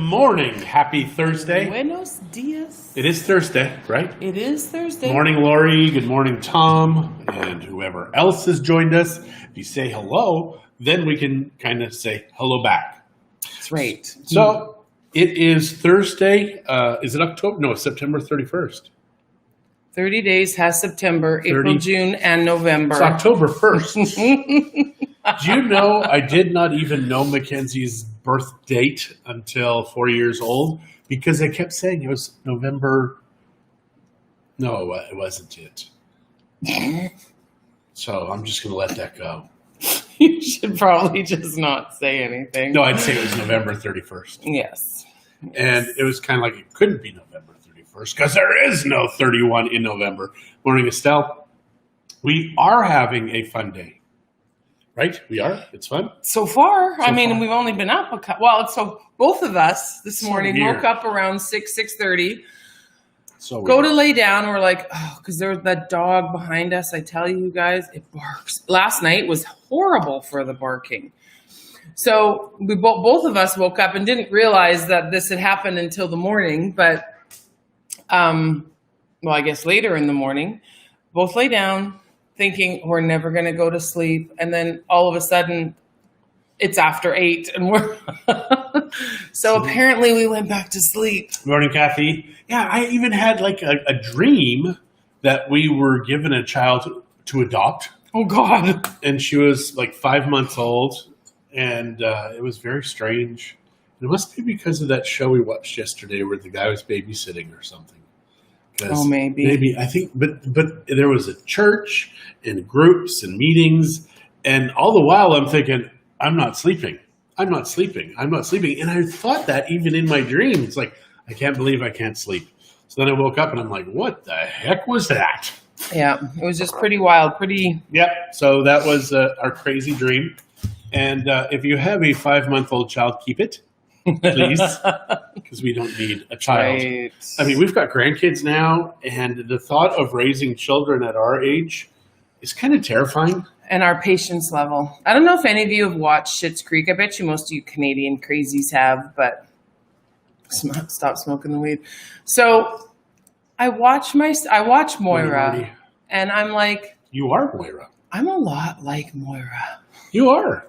morning. Happy Thursday. Buenos dias. It is Thursday, right? It is Thursday. Morning, Lori. Good morning, Tom. And whoever else has joined us. If you say hello, then we can kind of say hello back. That's right. So it is Thursday. Is it October? No, it's September 31st. 30 days has September, April, June, and November. It's October 1st. Do you know I did not even know Mackenzie's birth date until 4 years old because I kept saying it was November. No, it wasn't it. So I'm just going to let that go. You should probably just not say anything. No, I'd say it was November 31st. Yes. And it was kind of like it couldn't be November 31st because there is no 31 in November. Morning, Estelle. We are having a fun day. Right? We are. It's fun. So far. We've only been up a couple. Well, so both of us this morning woke up around 6:30. So go to lay down. We're like, oh, because there's that dog behind us. I tell you guys, it barks. Last night was horrible for the barking. So we both of us woke up and didn't realize that this had happened until the morning. But, I guess later in the morning, both lay down, thinking we're never going to go to sleep. And then all of a sudden it's after 8 and we're, so apparently we went back to sleep. Morning, Kathy. Yeah. I even had like a dream that we were given a child to adopt. Oh God. And she was like 5 months old and it was very strange. It must be because of that show we watched yesterday where the guy was babysitting or something. Oh, maybe. I think, but there was a church and groups and meetings, and all the while I'm thinking, I'm not sleeping. And I thought that even in my dream, it's like, I can't believe I can't sleep. So then I woke up and I'm like, what the heck was that? Yeah, it was just pretty wild, Yep. So that was our crazy dream. And if you have a 5-month-old child, keep it. Please, because we don't need a child. Right. I mean, we've got grandkids now, and the thought of raising children at our age is kind of terrifying. And our patience level. I don't know if any of you have watched Schitt's Creek. I bet you most of you Canadian crazies have, but stop smoking the weed. So I watch Moira, and I'm like, you are Moira. I'm a lot like Moira. You are.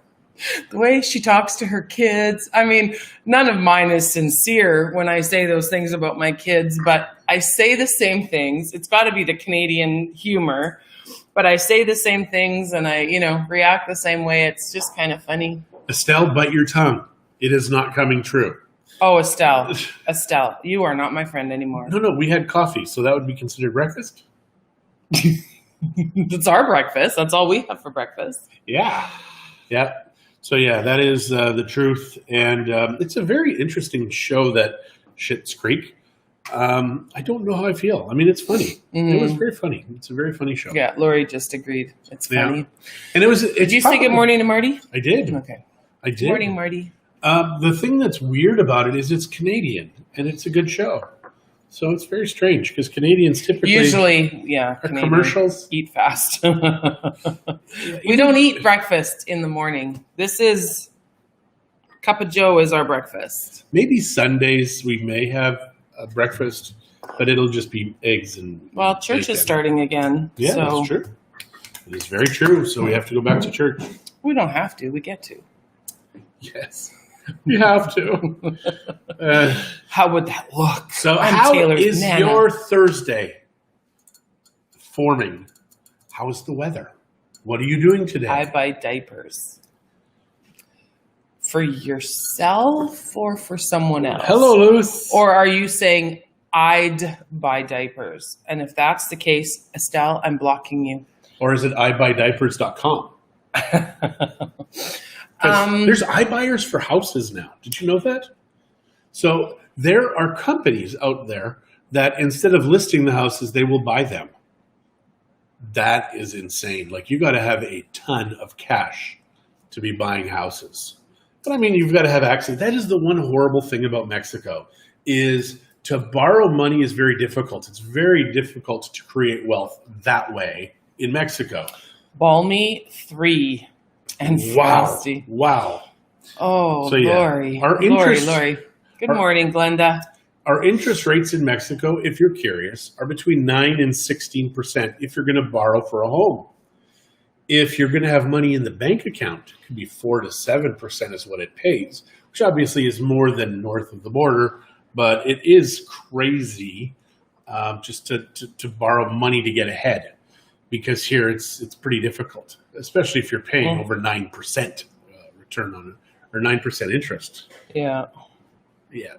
The way she talks to her kids. I mean, none of mine is sincere when I say those things about my kids, but I say the same things. It's got to be the Canadian humor, but I say the same things and I, react the same way. It's just kind of funny. Estelle, bite your tongue. It is not coming true. Oh, Estelle, you are not my friend anymore. No, we had coffee, so that would be considered breakfast. It's our breakfast. That's all we have for breakfast. Yeah. So, that is the truth. And it's a very interesting show, that Schitt's Creek. I don't know how I feel. I mean, it's funny. Mm-hmm. It was very funny. It's a very funny show. Yeah, Lori just agreed. It's funny. And Did you say good morning to Marty? I did. Okay. I did. Good morning, Marty. The thing that's weird about it is it's Canadian, and it's a good show. So it's very strange because Canadians typically commercials eat fast. We don't eat breakfast in the morning. This is cup of joe is our breakfast. Maybe Sundays we may have a breakfast, but it'll just be eggs and church bacon. Is starting again. Yeah, so. That's true. It is very true. So we have to go back to church. We don't have to. We get to. Yes. You have to. How would that look? So how is your Thursday forming? How is the weather? What are you doing today? I buy diapers. For yourself or for someone else? Hello, Luce. Or are you saying I'd buy diapers? And if that's the case, Estelle, I'm blocking you. Or is it ibuydiapers.com? There's iBuyers for houses now. Did you know that? So there are companies out there that instead of listing the houses, they will buy them. That is insane. Like, you got to have a ton of cash to be buying houses. But I mean, you've got to have access. That is the one horrible thing about Mexico, is to borrow money is very difficult. It's very difficult to create wealth that way in Mexico. Balmy 3. And wow. Frosty. Wow. Oh, so, yeah, Lori. Our interest, Lori. Good morning, Glenda. Our interest rates in Mexico, if you're curious, are between 9 and 16% if you're going to borrow for a home. If you're going to have money in the bank account, it could be 4 to 7% is what it pays, which obviously is more than north of the border, but it is crazy just to borrow money to get ahead, because here it's pretty difficult, especially if you're paying over 9% return on it, or 9% interest. Yeah. Yeah.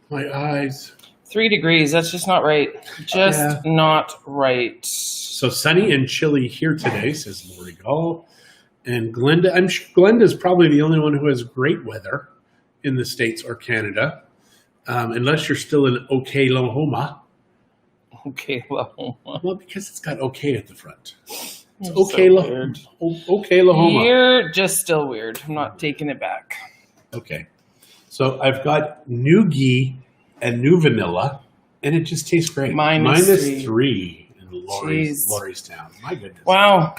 My eyes. 3 degrees. That's just not right. Just not right. So sunny and chilly here today, says Lori Gall. And Glenda, I'm sure Glenda's probably the only one who has great weather in the States or Canada, unless you're still in Oklahoma. Oklahoma. Well, because it's got OK at the front. It's Oklahoma. Oklahoma. You're just still weird. I'm not taking it back. Okay. So I've got new ghee and new vanilla, and it just tastes great. Minus three in Lori's town. My goodness. Wow.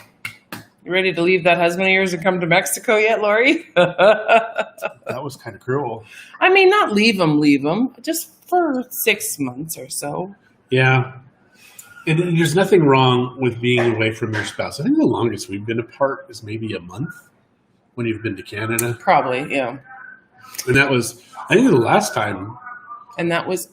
You ready to leave that husband of yours and come to Mexico yet, Lori? That was kind of cruel. I mean, not leave him, just for 6 months or so. Yeah. And there's nothing wrong with being away from your spouse. I think the longest we've been apart is maybe a month when you've been to Canada. Probably, yeah. And that was, I think, the last time. And that was,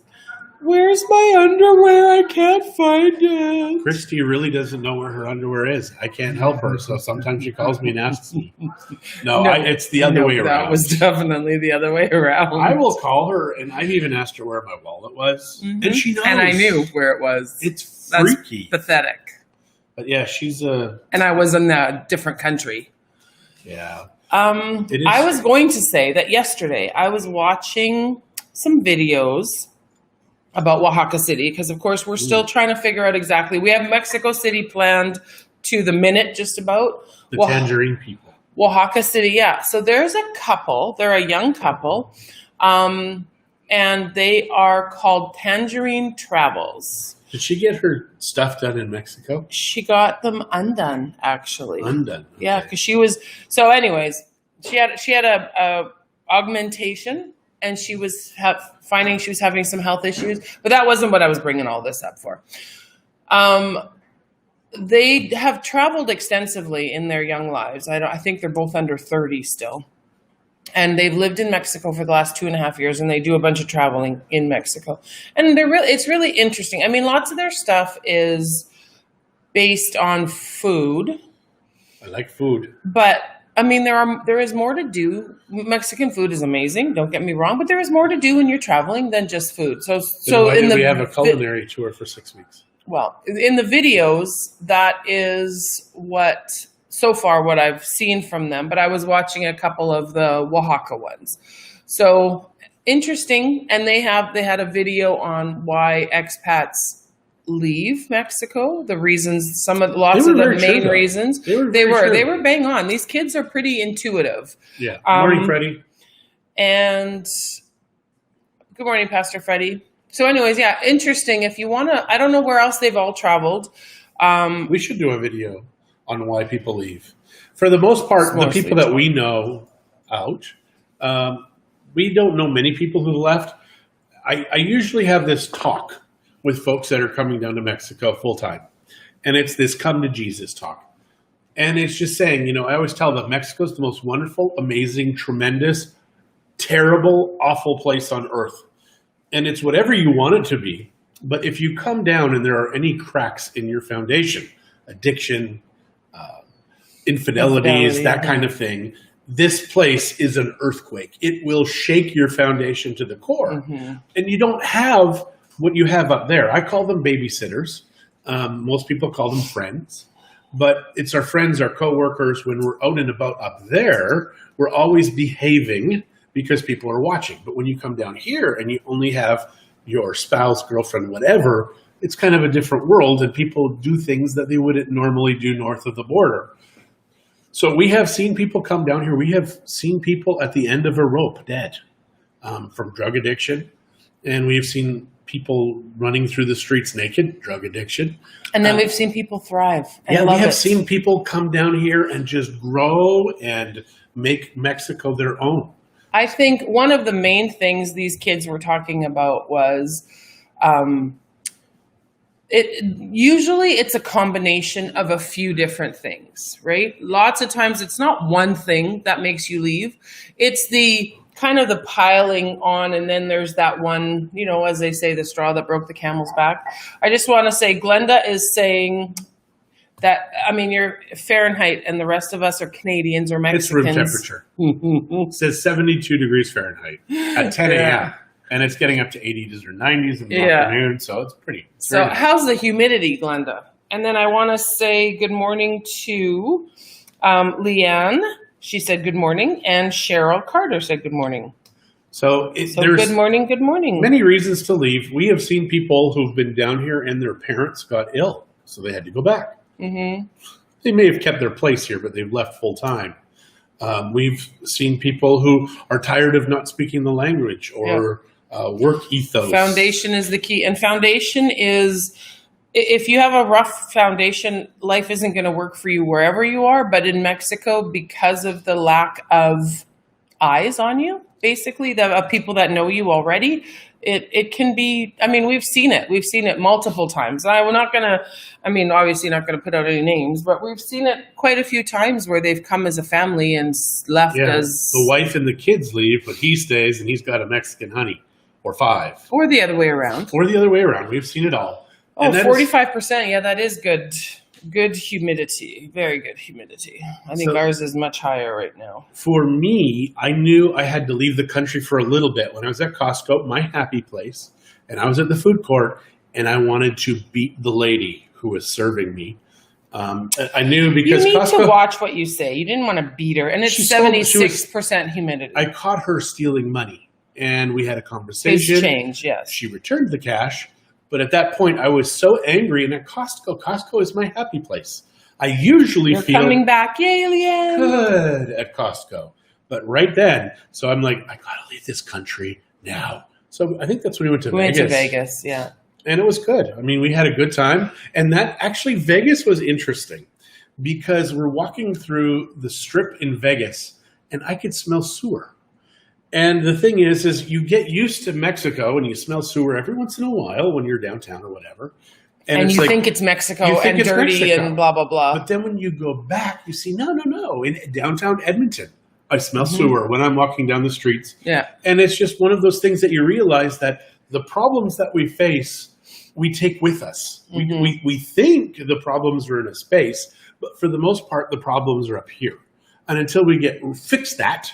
where's my underwear? I can't find it. Christie really doesn't know where her underwear is. I can't help her, so sometimes she calls me and asks me. It's the other way around. That was definitely the other way around. I will call her, and I've even asked her where my wallet was, and she knows. And I knew where it was. It's freaky. That's pathetic. But yeah, she's a... And I was in a different country. Yeah. I was going to say that yesterday I was watching some videos about Oaxaca City, because of course we're still trying to figure out exactly. We have Mexico City planned to the minute, just about. The tangerine people. Oaxaca City, yeah. So there's a couple. They're a young couple, and they are called Tangerine Travels. Did she get her stuff done in Mexico? She got them undone, actually. Undone. Okay. Yeah, because she was. So, anyways, she had a augmentation, and she was finding she was having some health issues. But that wasn't what I was bringing all this up for. They have traveled extensively in their young lives. I think they're both under 30 still. And they've lived in Mexico for the last 2.5 years, and they do a bunch of traveling in Mexico. And it's really interesting. I mean, lots of their stuff is based on food. I like food. But I mean, there is more to do. Mexican food is amazing. Don't get me wrong, but there is more to do when you're traveling than just food. So why did we have a culinary tour for 6 weeks? Well, in the videos, that is so far what I've seen from them, but I was watching a couple of the Oaxaca ones. So interesting. And they had a video on why expats leave Mexico, the reasons, lots of the main reasons. They were bang on. These kids are pretty intuitive. Yeah. Good morning, Freddie. And good morning, Pastor Freddie. So anyways, yeah, interesting. If you want to, I don't know where else they've all traveled. We should do a video on why people leave. For the most part, the people that we know we don't know many people who left. I usually have this talk with folks that are coming down to Mexico full time. And it's this come to Jesus talk. And it's just saying, I always tell them Mexico's the most wonderful, amazing, tremendous, terrible, awful place on earth. And it's whatever you want it to be. But if you come down and there are any cracks in your foundation, addiction, infidelities, that kind of thing, this place is an earthquake. It will shake your foundation to the core. Mm-hmm. And you don't have what you have up there. I call them babysitters. Most people call them friends. But it's our friends, our coworkers. When we're out and about up there, we're always behaving because people are watching. But when you come down here and you only have your spouse, girlfriend, whatever, it's kind of a different world, and people do things that they wouldn't normally do north of the border. So we have seen people come down here. We have seen people at the end of a rope dead from drug addiction. And we've seen people running through the streets naked, drug addiction. And then we've seen people thrive. We have seen people come down here and just grow and make Mexico their own. I think one of the main things these kids were talking about was usually it's a combination of a few different things, right? Lots of times it's not one thing that makes you leave. It's the kind of the piling on, and then there's that one, you know, as they say, the straw that broke the camel's back. I just want to say Glenda is saying that, I mean, you're Fahrenheit and the rest of us are Canadians or Mexicans. It's room temperature. It says 72 degrees Fahrenheit at 10 a.m. Yeah. And it's getting up to 80s or 90s in the afternoon. So it's pretty. So very nice. How's the humidity, Glenda? And then I want to say good morning to Leanne. She said good morning. And Cheryl Carter said good morning. So There's good morning, good morning. Many reasons to leave. We have seen people who've been down here and their parents got ill. So they had to go back. Mm-hmm. They may have kept their place here, but they've left full time. We've seen people who are tired of not speaking the language or work ethos. Foundation is the key. And foundation is, if you have a rough foundation, life isn't going to work for you wherever you are. But in Mexico, because of the lack of eyes on you, basically, of people that know you already, it can be, I mean, we've seen it. We've seen it multiple times. We're not going to, I mean, obviously not going to put out any names, but we've seen it quite a few times where they've come as a family and left as... The wife and the kids leave, but he stays and he's got a Mexican honey or 5. Or the other way around. Or the other way around. We've seen it all. Oh, 45%. Yeah, that is good. Good humidity. Very good humidity. I think ours is much higher right now. For me, I knew I had to leave the country for a little bit. When I was at Costco, my happy place, and I was at the food court, and I wanted to beat the lady who was serving me. I knew because you need Costco, to watch what you say. You didn't want to beat her, and it's 76% humidity. I caught her stealing money, and we had a conversation. Things change, yes. She returned the cash. But at that point, I was so angry. And at Costco is my happy place. I usually feel coming back, alien. Good at Costco. But right then, so I'm like, I got to leave this country now. So I think that's when we went to Vegas. We went to Vegas, yeah. And it was good. I mean, we had a good time. And that actually, Vegas was interesting because we're walking through the strip in Vegas and I could smell sewer. And the thing is you get used to Mexico and you smell sewer every once in a while when you're downtown or whatever. And you think it's Mexico and dirty and blah, blah, blah. But then when you go back, you see, no. In downtown Edmonton, I smell sewer when I'm walking down the streets. Yeah. And it's just one of those things that you realize that the problems that we face, we take with us. We think the problems are in a space, but for the most part, the problems are up here. And until we fix that,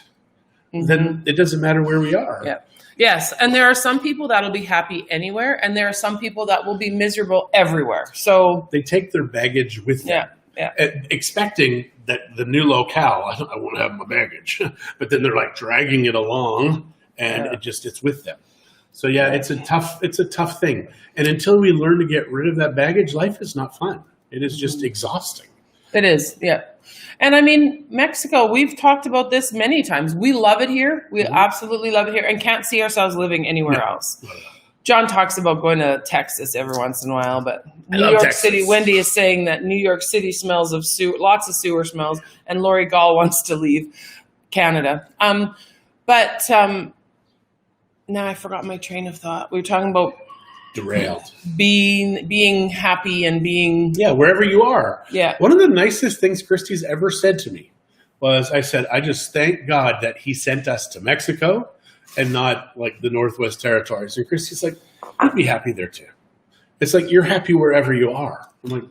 then it doesn't matter where we are. Yeah. Yes. And there are some people that'll be happy anywhere, and there are some people that will be miserable everywhere. So they take their baggage with them, expecting that the new locale, I won't have my baggage, but then they're like dragging it along, and it's with them. So it's a tough thing. And until we learn to get rid of that baggage, life is not fun. It is just exhausting. It is, yeah. And I mean, Mexico, we've talked about this many times. We love it here. We absolutely love it here and can't see ourselves living anywhere else. John talks about going to Texas every once in a while, but New York City, Wendy is saying that New York City smells of lots of sewer smells, and Lori Gall wants to leave Canada. But now I forgot my train of thought. We were talking about derailed. Being happy and being... Yeah, wherever you are. Yeah. One of the nicest things Christie's ever said to me was, I said, I just thank God that he sent us to Mexico and not like the Northwest Territories. And Christie's like, I'd be happy there too. It's like, you're happy wherever you are. I'm like,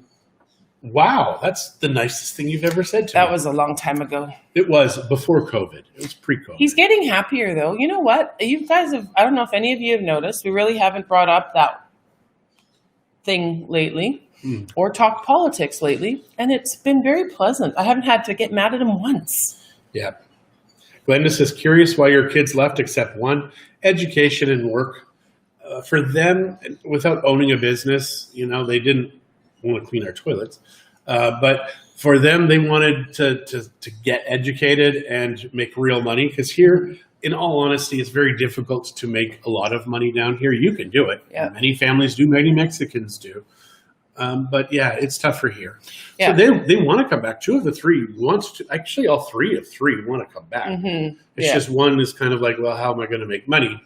wow, that's the nicest thing you've ever said to me. That was a long time ago. It was before COVID. It was pre-COVID. He's getting happier, though. You know what? You guys have, I don't know if any of you have noticed, we really haven't brought up that thing lately or talked politics lately, and it's been very pleasant. I haven't had to get mad at him once. Yeah. Glenda says, curious why your kids left except one, education and work. For them, without owning a business, they didn't want to clean our toilets. But for them, they wanted to get educated and make real money. Because here, in all honesty, it's very difficult to make a lot of money down here. You can do it. Yeah. Many families do. Many Mexicans do. But yeah, it's tougher here. Yeah. So they want to come back. 2 of the 3 wants to. Actually, all 3 of 3 want to come back. Mm-hmm. It's just one is kind of like, well, how am I going to make money?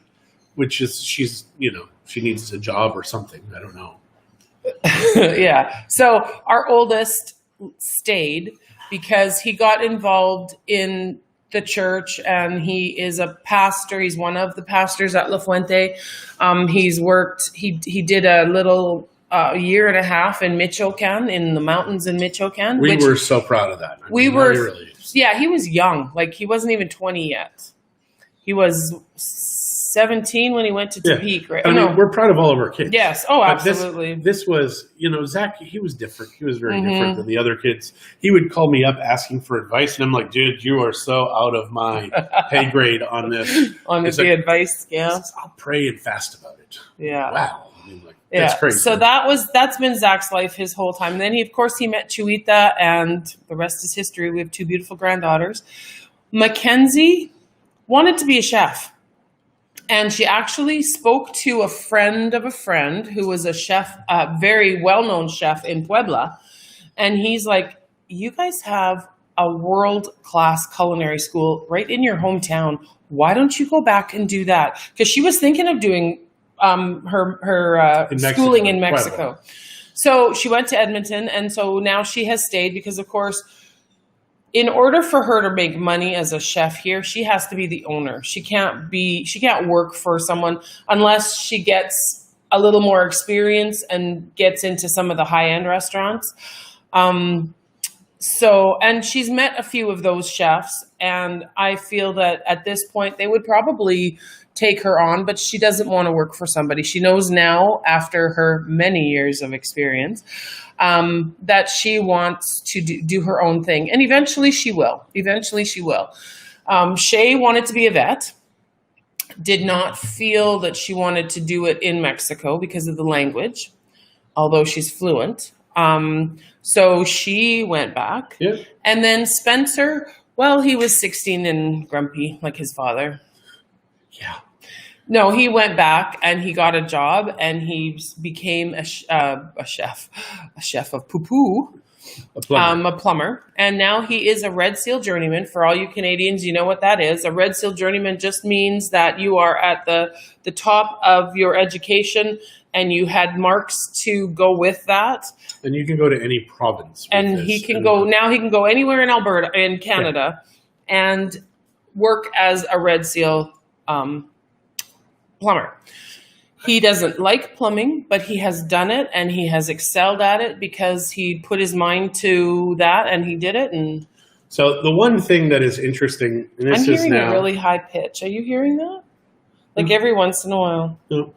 Which is she's she needs a job or something. I don't know. Yeah. So our oldest stayed because he got involved in the church, and he is a pastor. He's one of the pastors at La Fuente. He's worked. He did a little year and a half in Michoacan, in the mountains in Michoacan. We were so proud of that. We were. Really. Yeah, he was young. Like, he wasn't even 20 yet. He was 17 when he went to Tepic, right? I mean, we're proud of all of our kids. Yes. Oh, absolutely. This was, Zach, he was different. He was very different than the other kids. He would call me up asking for advice, and I'm like, dude, you are so out of my pay grade on this. On the advice scale. I'll pray and fast about it. Yeah. Wow. I mean, that's crazy. So that's been Zach's life his whole time. And then he met Chuita, and the rest is history. We have 2 beautiful granddaughters. Mackenzie wanted to be a chef. And she actually spoke to a friend of a friend who was a chef, a very well-known chef in Puebla. And he's like, you guys have a world-class culinary school right in your hometown. Why don't you go back and do that? Because she was thinking of doing her schooling in Mexico. Puebla. So she went to Edmonton, and so now she has stayed because, of course, in order for her to make money as a chef here, she has to be the owner. She can't work for someone unless she gets a little more experience and gets into some of the high-end restaurants. And she's met a few of those chefs, and I feel that at this point they would probably take her on, but she doesn't want to work for somebody. She knows now, after her many years of experience, that she wants to do her own thing. And eventually she will. Shay wanted to be a vet, did not feel that she wanted to do it in Mexico because of the language, although she's fluent. So she went back. Yeah. And then Spencer, well, he was 16 and grumpy like his father. Yeah. No, he went back and he got a job, and he became a chef of poo-poo, a plumber. And now he is a Red Seal journeyman. For all you Canadians, you know what that is. A Red Seal journeyman just means that you are at the top of your education, and you had marks to go with that. And you can go to any province. And he can go anywhere in Alberta, in Canada, and work as a Red Seal plumber. He doesn't like plumbing, but he has done it, and he has excelled at it because he put his mind to that, and he did it. And so the one thing that is interesting, and this I'm hearing a really high pitch. Are you hearing that? Like every once in a while. No.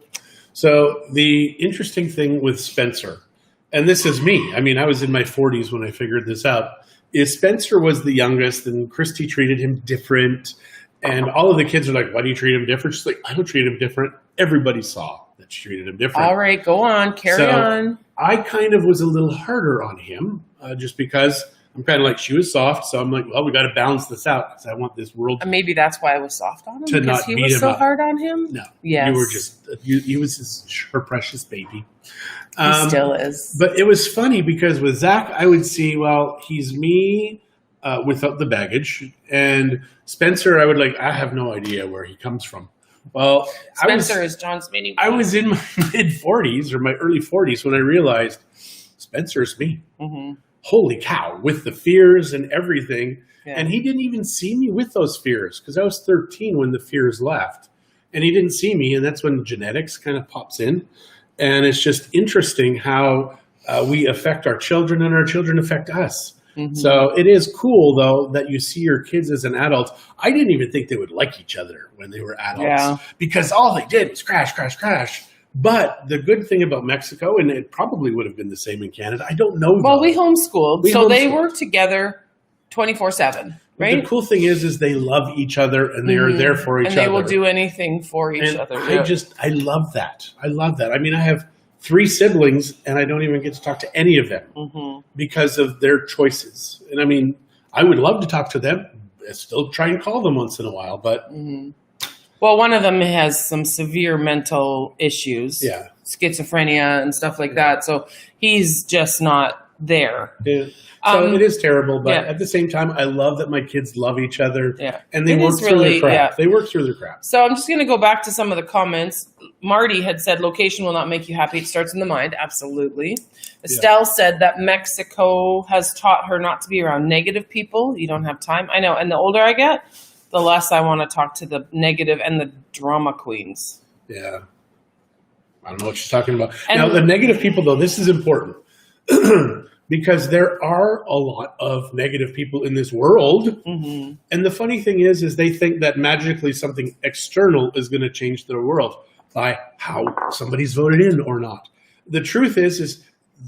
So the interesting thing with Spencer, and this is me. I mean, I was in my 40s when I figured this out. Is Spencer was the youngest, and Christie treated him different. And all of the kids are like, why do you treat him different? She's like, I don't treat him different. Everybody saw that she treated him different. All right, go on. Carry on. I kind of was a little harder on him just because I'm kind of like, she was soft. So I'm like, well, we got to balance this out because I want this world. Maybe that's why I was soft on him. Because he was so hard on him? No. Yes. You were just, he was her precious baby. He still is. But it was funny because with Zach, I would see, well, he's me. Without the baggage, and Spencer, I have no idea where he comes from. Well, Spencer is John's mini. I was in my mid-40s or my early 40s when I realized Spencer's me. Mm-hmm. Holy cow, with the fears and everything. Yeah. And he didn't even see me with those fears because I was 13 when the fears left. And he didn't see me, and that's when genetics kind of pops in. And it's just interesting how we affect our children and our children affect us. Mm-hmm. So it is cool, though, that you see your kids as an adult. I didn't even think they would like each other when they were adults because all they did was crash, crash, crash. But the good thing about Mexico, and it probably would have been the same in Canada, I don't know. Well, we homeschooled. They were together 24/7, right? The cool thing is they love each other and they are there for each other. And they will do anything for each other. I love that. I love that. I mean, I have 3 siblings, and I don't even get to talk to any of them because of their choices. And I mean, I would love to talk to them. I still try and call them once in a while, but. Well, one of them has some severe mental issues, schizophrenia and stuff like that. So He's just not there. Yeah. So it is terrible, but yeah. at the same time, I love that my kids love each other, Yeah. and they It work is through really- their crap. yeah. They work through their crap. So I'm just going to go back to some of the comments. Marty had said location will not make you happy. It starts in the mind. Absolutely. Estelle said that Mexico has taught her not to be around negative people. You don't have time. I know. And the older I get, the less I want to talk to the negative and the drama queens. Yeah. I don't know what she's talking about. And- Now, the negative people, though, this is important. Because there are a lot of negative people in this world. Mm-hmm. And the funny thing is they think that magically something external is going to change their world by how somebody's voted in or not. The truth is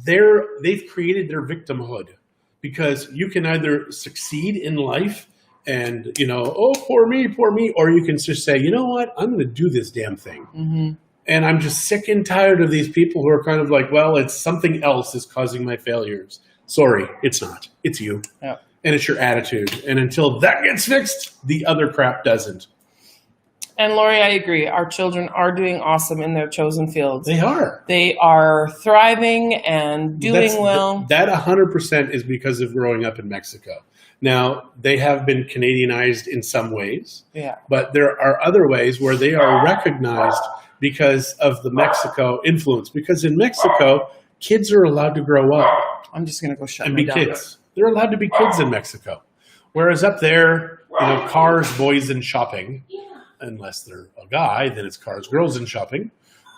they've created their victimhood, because you can either succeed in life and, oh, poor me, or you can just say, you know what, I'm going to do this damn thing. Mm-hmm. And I'm just sick and tired of these people who are kind of like, well, it's something else is causing my failures. Sorry, it's not. It's you. Yeah. And it's your attitude. And until that gets fixed, the other crap doesn't. And Lori, I agree. Our children are doing awesome in their chosen fields. They are. They are thriving and doing well. That 100% is because of growing up in Mexico. Now, they have been Canadianized in some ways. Yeah. But there are other ways where they are recognized because of the Mexico influence. Because in Mexico, kids are allowed to grow up I'm just going to go shut and my be dog. kids. They're allowed to be kids in Mexico. Whereas up there, cars, boys, and shopping. Unless they're a guy, then it's cars, girls, and shopping.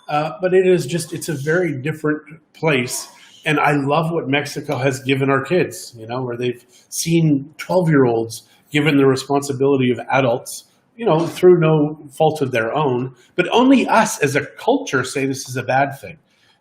But it's a very different place. And I love what Mexico has given our kids, where they've seen 12-year-olds given the responsibility of adults, through no fault of their own. But only us as a culture say this is a bad thing.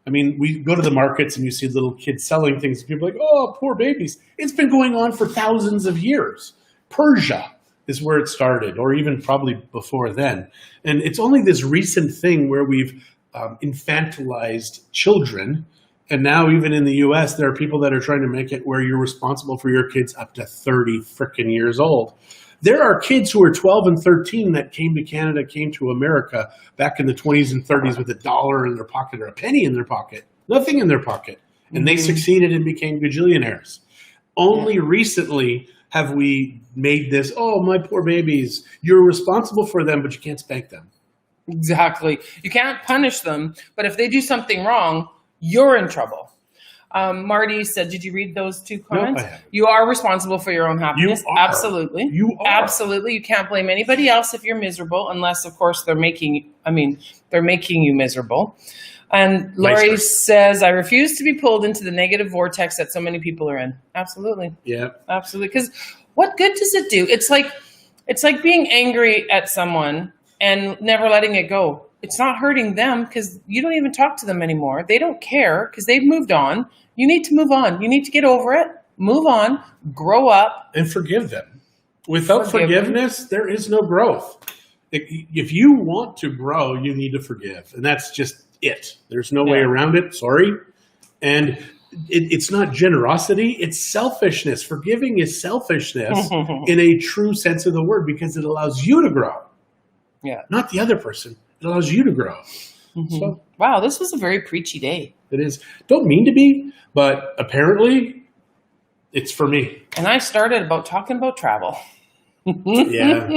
I mean, we go to the markets and you see little kids selling things. And people are like, oh, poor babies. It's been going on for thousands of years. Persia is where it started, or even probably before then. And it's only this recent thing where we've infantilized children. And now even in the U.S., there are people that are trying to make it where you're responsible for your kids up to 30 frickin' years old. There are kids who are 12 and 13 that came to Canada, came to America back in the 20s and 30s with $1 in their pocket or a penny in their pocket, nothing in their pocket. And they succeeded and became gajillionaires. Only recently have we made this, oh, my poor babies, you're responsible for them, but you can't spank them. Exactly. You can't punish them, but if they do something wrong, you're in trouble. Marty said, did you read those two comments? Nope, I haven't. You are responsible for your own happiness. You are. Absolutely. You are. Absolutely. You can't blame anybody else if you're miserable, unless, of course, they're making you miserable. And Lori says, I refuse to be pulled into the negative vortex that so many people are in. Absolutely. Yeah. Absolutely. Because what good does it do? It's like being angry at someone and never letting it go. It's not hurting them because you don't even talk to them anymore. They don't care because they've moved on. You need to move on. You need to get over it, move on, grow up. And forgive them. Without forgiveness, there is no growth. If you want to grow, you need to forgive. And that's just it. There's no way around it. Sorry. And it's not generosity. It's selfishness. Forgiving is selfishness in a true sense of the word, because it allows you to grow. Yeah. Not the other person. It allows you to grow. So, wow, this was a very preachy day. It is. Don't mean to be, but apparently it's for me. And I started talking about travel. Yeah.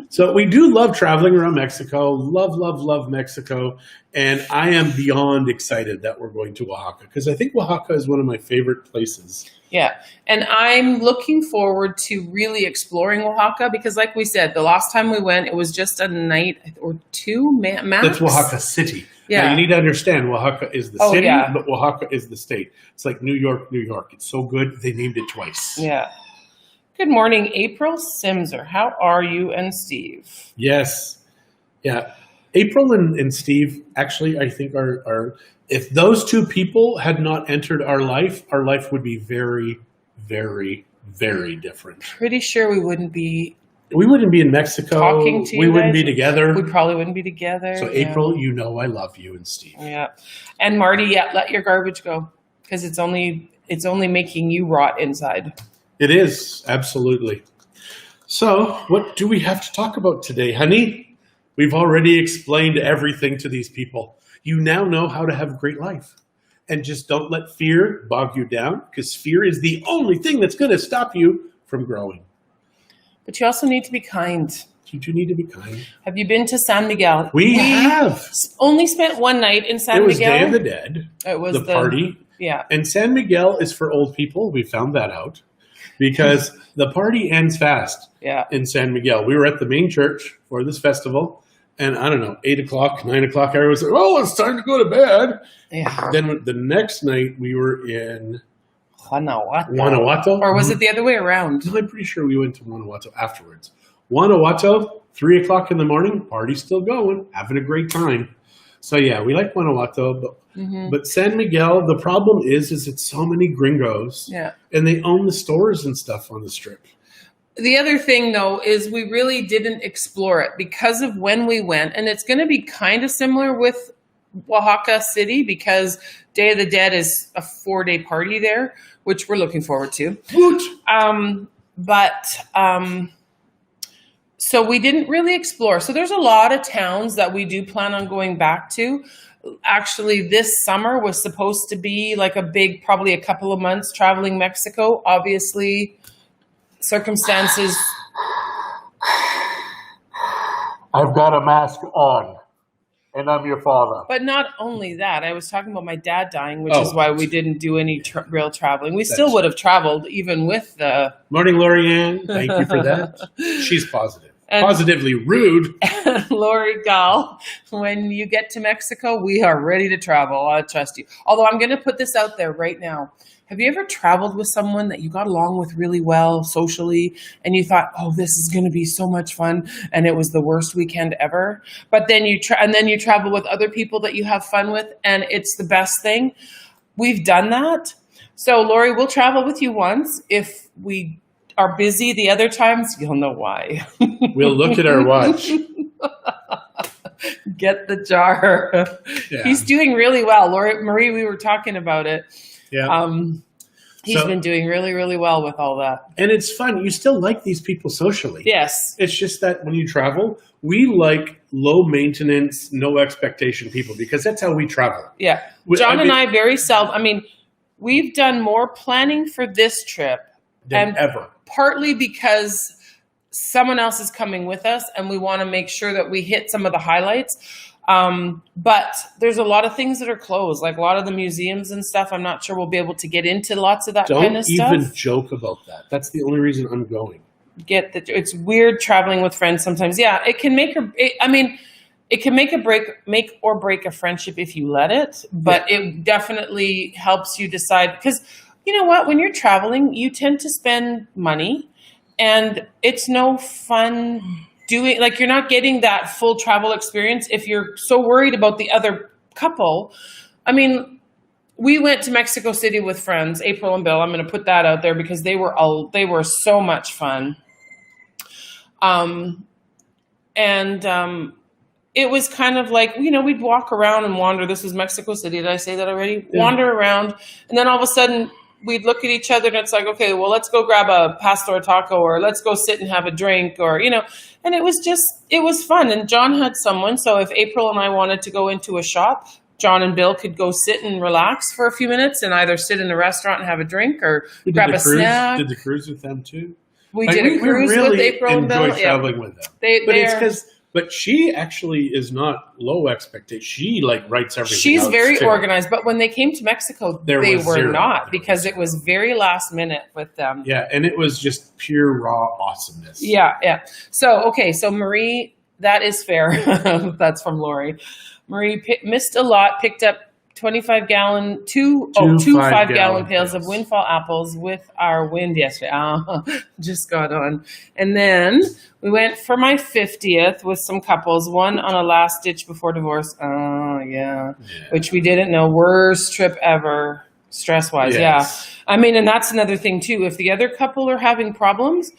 So we do love traveling around Mexico. Love Mexico. And I am beyond excited that we're going to Oaxaca, because I think Oaxaca is one of my favorite places. Yeah. And I'm looking forward to really exploring Oaxaca because, like we said, the last time we went, it was just a night or two max. That's Oaxaca City. Yeah. Now, you need to understand Oaxaca is the city, but Oaxaca is the state. It's like New York, New York. It's so good, they named it twice. Yeah. Good morning, April Simser. How are you and Steve? Yes. Yeah. April and Steve, actually, I think are if those two people had not entered our life would be very, very, very different. Pretty sure we wouldn't be in Mexico. Talking to you we wouldn't guys. be together. We probably wouldn't be together. So April, I love you, and Steve. Yeah. And Marty, let your garbage go, because it's only making you rot inside. It is, absolutely. So what do we have to talk about today, honey? We've already explained everything to these people. You now know how to have a great life. and just don't let fear bog you down, because fear is the only thing that's going to stop you from growing. But you also need to be kind. You do need to be kind. Have you been to San Miguel? We have. Only spent one night in San Miguel. It was Day of the Dead. It was the party. Yeah. And San Miguel is for old people. We found that out because the party ends fast in San Miguel. We were at the main church for this festival. And I don't know, 8 o'clock, 9 o'clock, everyone was like, oh, it's time to go to bed. Yeah. Then the next night we were in Guanajuato. Or was it the other way around? No, I'm pretty sure we went to Guanajuato afterwards. Guanajuato, 3 o'clock in the morning, party's still going, having a great time. So yeah, we like Guanajuato, but San Miguel, the problem is it's so many gringos. Yeah. And they own the stores and stuff on the strip. The other thing, though, is we really didn't explore it because of when we went. And it's going to be kind of similar with Oaxaca City because Day of the Dead is a 4-day party there, which we're looking forward to. So we didn't really explore. So there's a lot of towns that we do plan on going back to. Actually, this summer was supposed to be like probably a couple of months traveling Mexico. Obviously, circumstances. I've got a mask on, and I'm your father. But not only that, I was talking about my dad dying, which is why we didn't do any real traveling. We still would have traveled even with the... Morning, Lorianne. Thank you for that. She's positive. Positively rude. Lori Gal, when you get to Mexico, we are ready to travel. I trust you. Although I'm going to put this out there right now. Have you ever traveled with someone that you got along with really well socially and you thought, oh, this is going to be so much fun, and it was the worst weekend ever? But then you travel with other people that you have fun with and it's the best thing? We've done that. So Lori, we'll travel with you once. If we are busy the other times, you'll know why. We'll look at our watch. Get the jar. Yeah. He's doing really well. Marie, we were talking about it. Yeah. He's been doing really, really well with all that. And it's fun. You still like these people socially. Yes. It's just that when you travel, we like low maintenance, no expectation people because that's how we travel. Yeah. John and I we've done more planning for this trip than ever. Partly because someone else is coming with us and we want to make sure that we hit some of the highlights. But there's a lot of things that are closed, like a lot of the museums and stuff. I'm not sure we'll be able to get into lots of that kind of stuff. Don't even joke about that. That's the only reason I'm going. It's weird traveling with friends sometimes. Yeah, it can make or break a friendship if you let it, but it definitely helps you decide. Because you know what? When you're traveling, you tend to spend money and it's no fun you're not getting that full travel experience if you're so worried about the other couple. I mean, we went to Mexico City with friends, April and Bill. I'm going to put that out there because they were so much fun. It was kind of like, we'd walk around and wander. This was Mexico City. Did I say that already? Yeah. Wander around. And then all of a sudden we'd look at each other and it's like, okay, well, let's go grab a pastor taco or let's go sit and have a drink or, and it was fun. And John had someone. So if April and I wanted to go into a shop, John and Bill could go sit and relax for a few minutes and either sit in a restaurant and have a drink or grab a snack. Did the cruise with them too? We did a cruise with April and Bill. Enjoy traveling with them. But she actually is not low expectation. She writes everything. She's very organized. But when they came to Mexico, they were not because it was very last minute with them. Yeah, and it was just pure raw awesomeness. Yeah. So Marie, that is fair. That's from Lori. Marie missed a lot. Picked up 25-gallon, two 5-gallon pails of windfall apples with our wind yesterday. Just got on. And then we went for my 50th with some couples, one on a last ditch before divorce. Yeah. Which we didn't know. Worst trip ever, stress-wise. Yes. Yeah. I mean, and that's another thing too. If the other couple are having problems,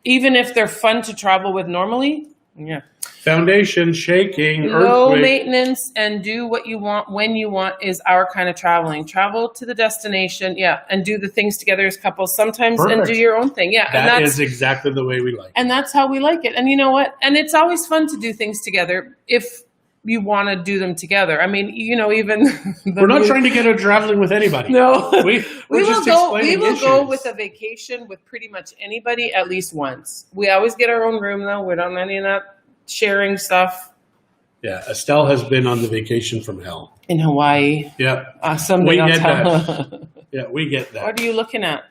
even if they're fun to travel with normally, yeah. Foundation shaking, low earthquake. Maintenance and do what you want when you want is our kind of traveling. Travel to the destination, and do the things together as couples sometimes. Perfect. And do your own thing. Yeah, that is exactly the way we like it. And that's how we like it. And you know what? And it's always fun to do things together. If you want to do them together. I mean, even We're not trying to get her traveling with anybody. No, we're we will just go. We explaining will issues. go with a vacation with pretty much anybody at least once. We always get our own room though. We don't any of that sharing stuff. Yeah, Estelle has been on the vacation from hell. In Hawaii. Yeah. Someday We I'll get tell. that. Yeah, we get that. What are you looking at?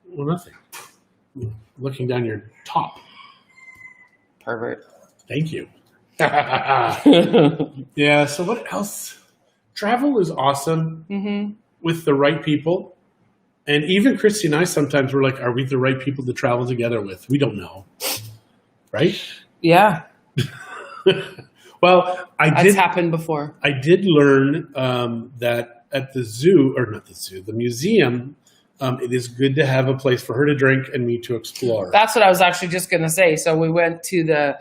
Well, nothing. Looking down your top. Pervert. Thank you. Yeah, so what else? Travel is awesome with the right people. And even Christy and I sometimes we're like, are we the right people to travel together with? We don't know. Right? Yeah. Well, That's happened before. I did learn that at the zoo, or not the zoo, the museum, it is good to have a place for her to drink and me to explore. That's what I was actually just going to say. So we went to the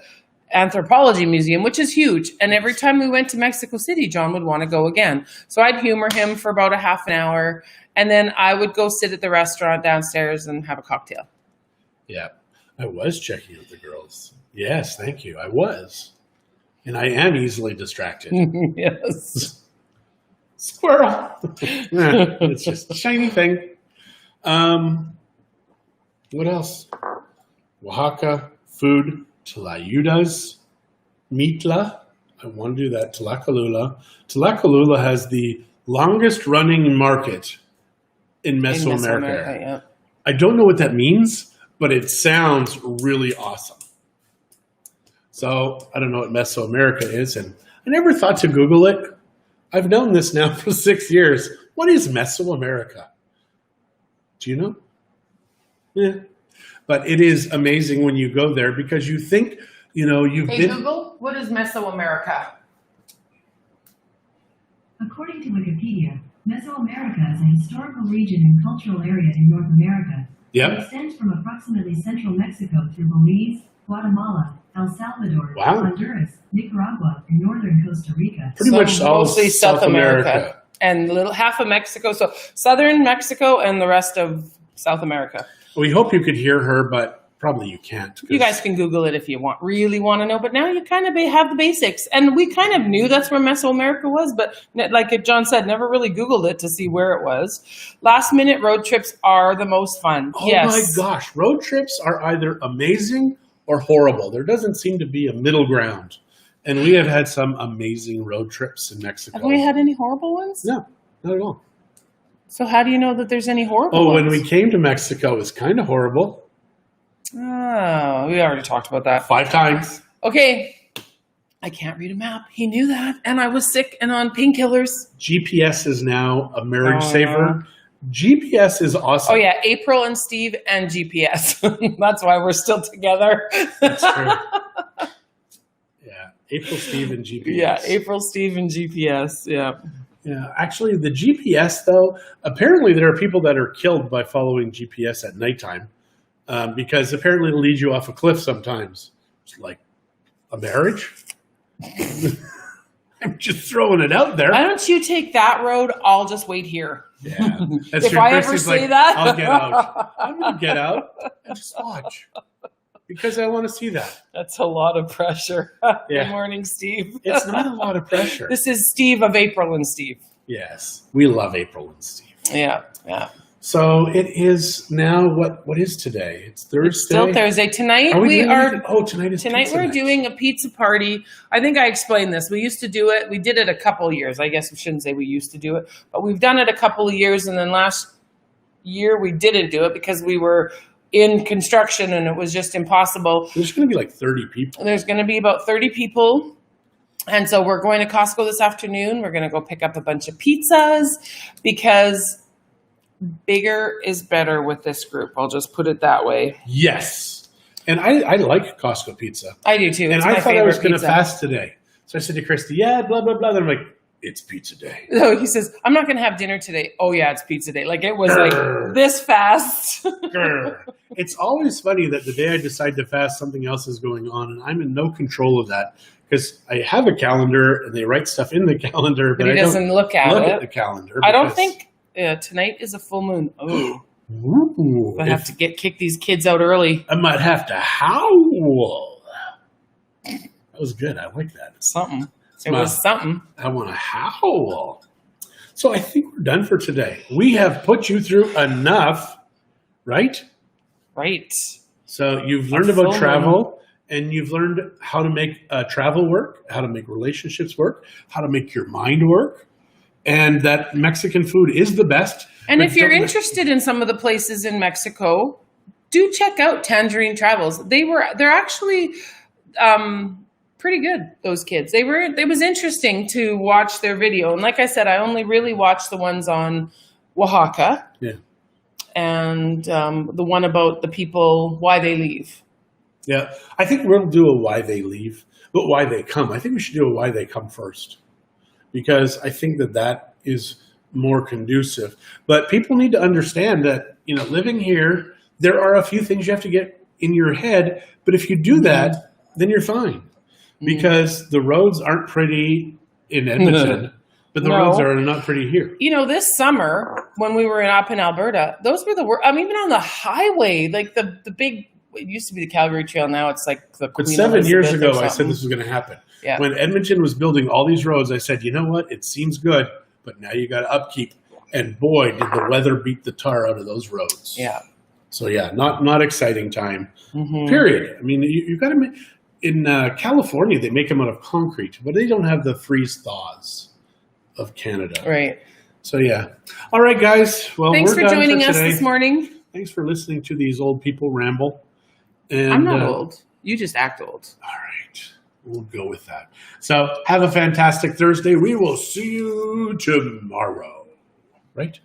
Anthropology Museum, which is huge. And every time we went to Mexico City, John would want to go again. So I'd humor him for about a half an hour. And then I would go sit at the restaurant downstairs and have a cocktail. Yeah, I was checking out the girls. Yes, thank you. I was. And I am easily distracted. Yes. Squirrel. Yeah, it's just a shiny thing. What else? Oaxaca, food, tlayudas, mitla. I want to do that. Tlacolula. Tlacolula has the longest running market in Mesoamerica. Yeah. I don't know what that means, but it sounds really awesome. So I don't know what Mesoamerica is, and I never thought to Google it. I've known this now for 6 years. What is Mesoamerica? Do you know? Yeah. But it is amazing when you go there because you think, you've been... Google, what is Mesoamerica? According to Wikipedia, Mesoamerica is a historical region and cultural area in North America. Yep. It extends from approximately central Mexico through Belize, Guatemala, El Salvador, Wow. Honduras, Nicaragua, and northern Costa Rica. Pretty much all mostly South America. And half of Mexico. So southern Mexico and the rest of South America. We hope you could hear her, but probably you can't. You guys can Google it if you really want to know. But now you kind of have the basics. And we kind of knew that's where Mesoamerica was. But like John said, never really Googled it to see where it was. Last minute road trips are the most fun. Oh yes. my gosh. Road trips are either amazing or horrible. There doesn't seem to be a middle ground. And we have had some amazing road trips in Mexico. Have we had any horrible ones? No, not at all. So how do you know that there's any horrible Oh, ones? when we came to Mexico, it was kind of horrible. Oh, we already talked about that. 5 times. Okay. I can't read a map. He knew that. And I was sick and on painkillers. GPS is now a marriage saver. GPS is awesome. Oh, yeah. April and Steve and GPS. That's why we're still together. That's true. Yeah. April, Steve, and GPS. Yeah. April, Steve, and GPS. Yeah. Yeah. Actually, the GPS, though, apparently there are people that are killed by following GPS at nighttime because apparently it'll lead you off a cliff sometimes. It's like a marriage. I'm just throwing it out there. Why don't you take that road? I'll just wait here. Yeah. That's If true. I ever Christy's say like, that. I'll get out. I'm going to get out and just watch because I want to see that. That's a lot of pressure. Yeah. Good morning, Steve. It's not a lot of pressure. This is Steve of April and Steve. Yes. We love April and Steve. Yeah. Yeah. So it is now, what is today? It's Thursday. It's still Thursday. Tonight Are we we doing are. anything? Oh, tonight is Tonight pizza we're night. doing a pizza party. I think I explained this. We used to do it. We did it a couple of years. I guess we shouldn't say we used to do it, but we've done it a couple of years. And then last year we didn't do it because we were in construction and it was just impossible. There's going to be like 30 people. There's going to be about 30 people. And so we're going to Costco this afternoon. We're going to go pick up a bunch of pizzas because bigger is better with this group. I'll just put it that way. Yes. And I like Costco pizza. I do too. And It's I my thought I was favorite going to pizza. fast today. So I said to Christy, yeah, blah, blah, blah. Then I'm like, it's pizza day. So he says, I'm not going to have dinner today. Oh, yeah, it's pizza day. Like it was like this fast. Grr. It's always funny that the day I decide to fast, something else is going on. And I'm in no control of that because I have a calendar and they write stuff in the calendar. But he doesn't look at the it. calendar. I don't because- think tonight is a full moon. Oh, Ooh, I have to kick these kids out early. I might have to howl. That was good. I like that. Something. It was something. I want to howl. So I think we're done for today. We have put you through enough, right? Right. So you've learned about travel, and you've learned how to make travel work, how to make relationships work, how to make your mind work, and that Mexican food is the best. And if you're interested in some of the places in Mexico, do check out Tangerine Travels. They're actually pretty good, those kids. It was interesting to watch their video. And like I said, I only really watched the ones on Oaxaca. Yeah. And the one about the people, why they leave. Yeah. I think we'll do a why they leave, but why they come. I think we should do a why they come first, because I think that is more conducive. But people need to understand that, living here, there are a few things you have to get in your head. But if you do that, then you're fine. Because the roads aren't pretty in Edmonton, but the roads are not pretty here. This summer when we were up in Alberta, those were the worst. I mean, even on the highway, like the big, it used to be the Calgary Trail. Now it's like the Queen But 7 years Elizabeth ago, I said this was going to happen. Yeah. When Edmonton was building all these roads, I said, you know what? It seems good, but now you got to upkeep. And boy, did the weather beat the tar out of those roads. Yeah. So yeah, not exciting time. Period. I mean, you got to make. In California, they make them out of concrete, but they don't have the freeze thaws of Canada. Right. So, yeah. All right, guys. Well, thanks we're for done joining for us today. this morning. Thanks for listening to these old people ramble. And, I'm not old. You just act old. All right. We'll go with that. So, have a fantastic Thursday. We will see you tomorrow. Right?